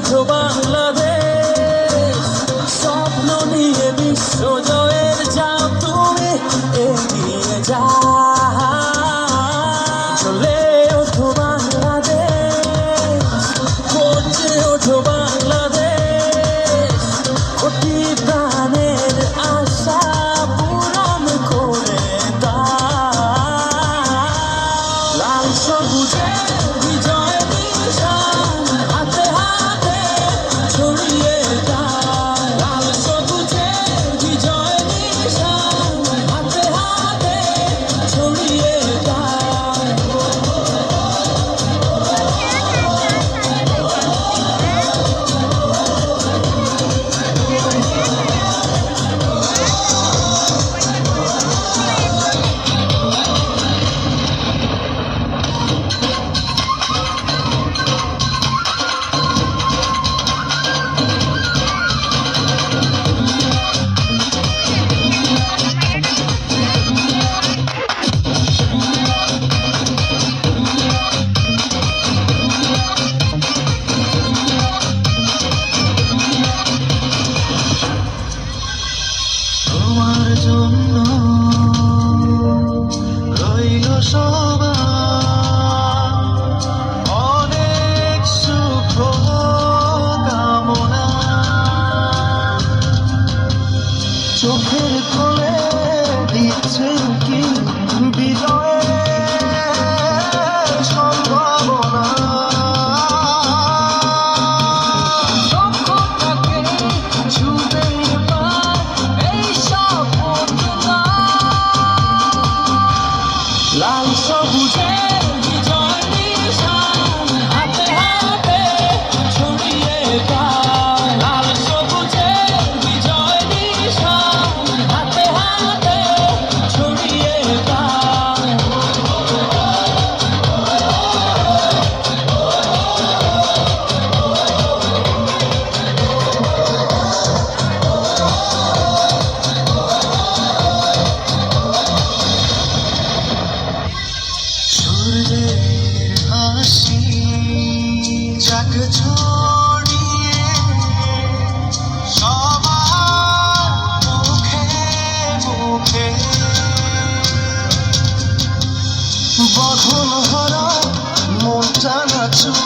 ওঠো বাংলাদেশ, স্বপ্ন নিয়ে বিশ্ব জয়ের যাও তুমি এগিয়ে যাও। চলে ওঠো বাংলাদেশ, গর্জে ওঠো বাংলাদেশ, কোটি প্রাণের আশা পূরণ করে দাও। লাল সবুজে বিজয় নিশান হাতে হাতে ছড়িয়ে দাও। লাল সবুজে বিজয় নিশান হাতে হাতে ছড়িয়ে দাও। তোমার জন্য রইল সবার অনেক শুভ কামনা। চোখের কোলে দিচ্ছে কি বিজয়ের সম্ভাবনা। লাল সবুজে বিজয় নিশান হাতে হাতে ছড়িয়ে দাও। লাল সবুজে বিজয় নিশান হাতে হাতে ছড়িয়ে দাও। সূর্যের হাসি যাক ছড়িয়ে সবার মুখে মুখে। বাঁধন হারা মনটা নাচুক